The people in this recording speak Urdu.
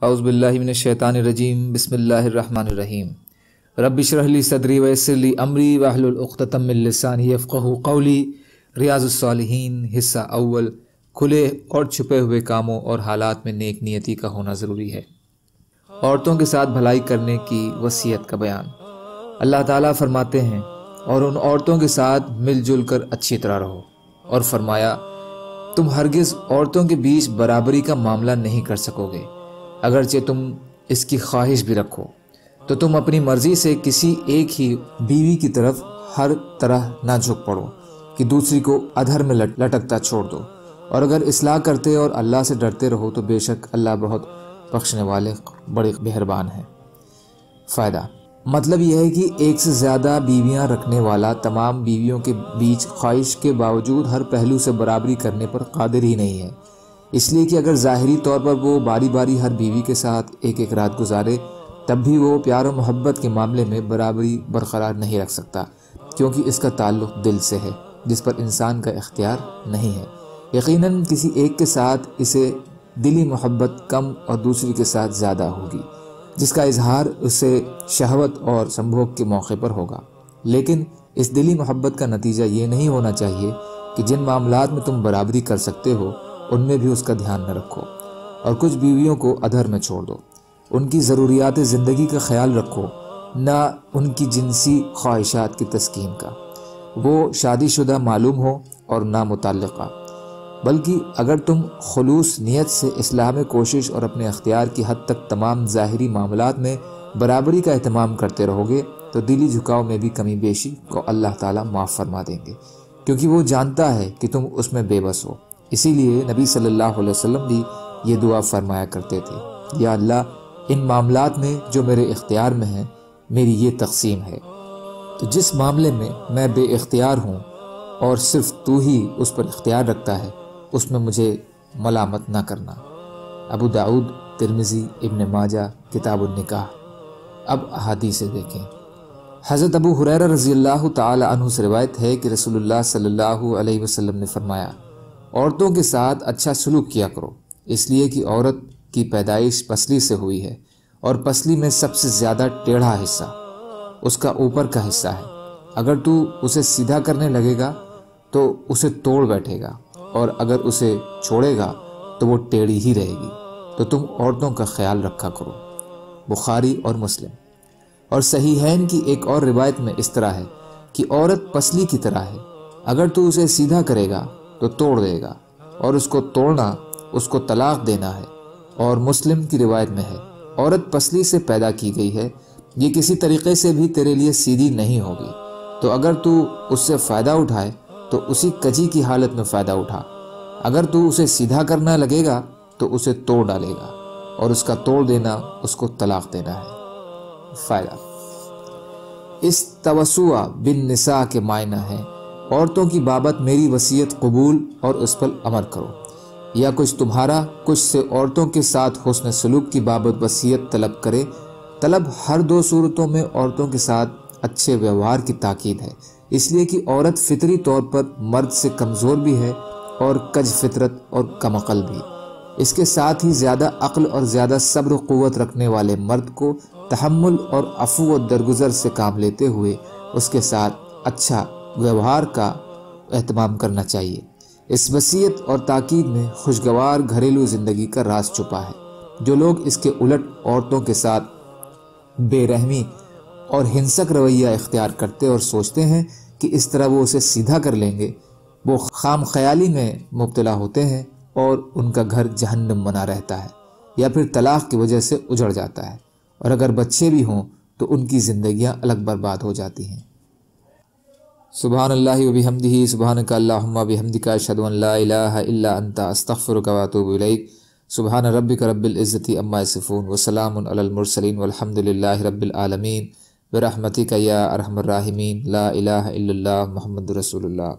اعوذ باللہ من الشیطان الرجیم، بسم اللہ الرحمن الرحیم۔ رب اشرح لی صدری ویسر لی امری واحلل عقدۃ من لسانی یفقہوا قولی۔ ریاض الصالحین حصہ اول، کھلے اور چھپے ہوئے کاموں اور حالات میں نیک نیتی کا ہونا ضروری ہے۔ عورتوں کے ساتھ بھلائی کرنے کی وصیت کا بیان۔ اللہ تعالیٰ فرماتے ہیں، اور ان عورتوں کے ساتھ مل جل کر اچھی طرح رہو، اور فرمایا تم ہرگز عورتوں کے بیچ برابری کا معاملہ نہیں کر سکو گے، اگرچہ تم اس کی خواہش بھی رکھو، تو تم اپنی مرضی سے کسی ایک ہی بیوی کی طرف ہر طرح نہ جھک پڑو کہ دوسری کو ادھر میں لٹکتا چھوڑ دو، اور اگر اصلاح کرتے اور اللہ سے ڈرتے رہو تو بے شک اللہ بہت بخشنے والے بڑے مہربان ہیں۔ فائدہ: مطلب یہ ہے کہ ایک سے زیادہ بیویاں رکھنے والا تمام بیویوں کے بیچ خواہش کے باوجود ہر پہلو سے برابری کرنے پر قادر ہی نہیں ہے، اس لیے کہ اگر ظاہری طور پر وہ باری باری ہر بیوی کے ساتھ ایک ایک رات گزارے، تب بھی وہ پیار و محبت کے معاملے میں برابری برقرار نہیں رکھ سکتا، کیونکہ اس کا تعلق دل سے ہے جس پر انسان کا اختیار نہیں ہے۔ یقیناً کسی ایک کے ساتھ اسے دلی محبت کم اور دوسری کے ساتھ زیادہ ہوگی، جس کا اظہار اسے شہوت اور سنبھوگ کے موقع پر ہوگا، لیکن اس دلی محبت کا نتیجہ یہ نہیں ہونا چاہیے کہ جن معاملات میں تم برابری کر سکتے ہو ان میں بھی اس کا دھیان نہ رکھو، اور کچھ بیویوں کو ادھر میں چھوڑ دو۔ ان کی ضروریات زندگی کا خیال رکھو، نہ ان کی جنسی خواہشات کی تسکین کا، وہ شادی شدہ معلوم ہو اور نہ متعلقہ، بلکہ اگر تم خلوص نیت سے اصلاح میں کوشش اور اپنے اختیار کی حد تک تمام ظاہری معاملات میں برابری کا اہتمام کرتے رہو گے تو دلی جھکاؤ میں بھی کمی بیشی کو اللہ تعالیٰ معاف فرما دیں گے، کیونکہ وہ جانتا ہے کہ تم اس میں بے بس ہو۔ اسی لیے نبی صلی اللہ علیہ وسلم بھی یہ دعا فرمایا کرتے تھے، یا اللہ، ان معاملات میں جو میرے اختیار میں ہیں میری یہ تقسیم ہے، تو جس معاملے میں میں بے اختیار ہوں اور صرف تو ہی اس پر اختیار رکھتا ہے، اس میں مجھے ملامت نہ کرنا۔ ابو داؤد، ترمذی، ابن ماجہ، کتاب النکاح۔ اب احادیث دیکھیں۔ حضرت ابو ہریرہ رضی اللہ تعالی عنہ سے روایت ہے کہ رسول اللہ صلی اللہ علیہ وسلم نے فرمایا، عورتوں کے ساتھ اچھا سلوک کیا کرو، اس لیے کہ عورت کی پیدائش پسلی سے ہوئی ہے، اور پسلی میں سب سے زیادہ ٹیڑھا حصہ اس کا اوپر کا حصہ ہے۔ اگر تو اسے سیدھا کرنے لگے گا تو اسے توڑ بیٹھے گا، اور اگر اسے چھوڑے گا تو وہ ٹیڑھی ہی رہے گی، تو تم عورتوں کا خیال رکھا کرو۔ بخاری اور مسلم۔ اور صحیحین کی ایک اور روایت میں اس طرح ہے کہ عورت پسلی کی طرح ہے، اگر تو اسے سیدھا کرے گا تو توڑ دے گا، اور اس کو توڑنا اس کو طلاق دینا ہے۔ اور مسلم کی روایت میں ہے، عورت پسلی سے پیدا کی گئی ہے، یہ کسی طریقے سے بھی تیرے لیے سیدھی نہیں ہوگی، تو اگر تو اس سے فائدہ اٹھائے تو اسی کجی کی حالت میں فائدہ اٹھا، اگر تو اسے سیدھا کرنا لگے گا تو اسے توڑ ڈالے گا، اور اس کا توڑ دینا اس کو طلاق دینا ہے۔ فائدہ: اس توسع بالنساء کے معنی ہے، عورتوں کی بابت میری وصیت قبول اور اس پر عمل کرو، یا کچھ تمہارا کچھ سے عورتوں کے ساتھ حسن سلوک کی بابت وصیت طلب کرے۔ طلب ہر دو صورتوں میں عورتوں کے ساتھ اچھے ویوہار کی تاکید ہے، اس لیے کہ عورت فطری طور پر مرد سے کمزور بھی ہے اور کج فطرت اور کم عقل بھی۔ اس کے ساتھ ہی زیادہ عقل اور زیادہ صبر و قوت رکھنے والے مرد کو تحمل اور عفو و درگزر سے کام لیتے ہوئے اس کے ساتھ اچھا ویوہار کا اہتمام کرنا چاہیے۔ اس وصیت اور تاکید میں خوشگوار گھریلو زندگی کا راز چھپا ہے۔ جو لوگ اس کے الٹ عورتوں کے ساتھ بے رحمی اور ہنسک رویہ اختیار کرتے اور سوچتے ہیں کہ اس طرح وہ اسے سیدھا کر لیں گے، وہ خام خیالی میں مبتلا ہوتے ہیں، اور ان کا گھر جہنم بنا رہتا ہے، یا پھر طلاق کی وجہ سے اجڑ جاتا ہے، اور اگر بچے بھی ہوں تو ان کی زندگیاں الگ برباد ہو جاتی ہیں۔ سبحان اللہ و بحمدہ، سبحانک اللہم و بحمدک، اشہد ان لا الہ الا انت، استغفرک و اتوب الیک۔ سبحان ربک رب العزۃ عما یصفون، وسلام علی المرسلین، والحمد للہ رب العالمین، برحمتک یا ارحم الراحمین، لا الہ الا اللہ، محمد رسول اللہ۔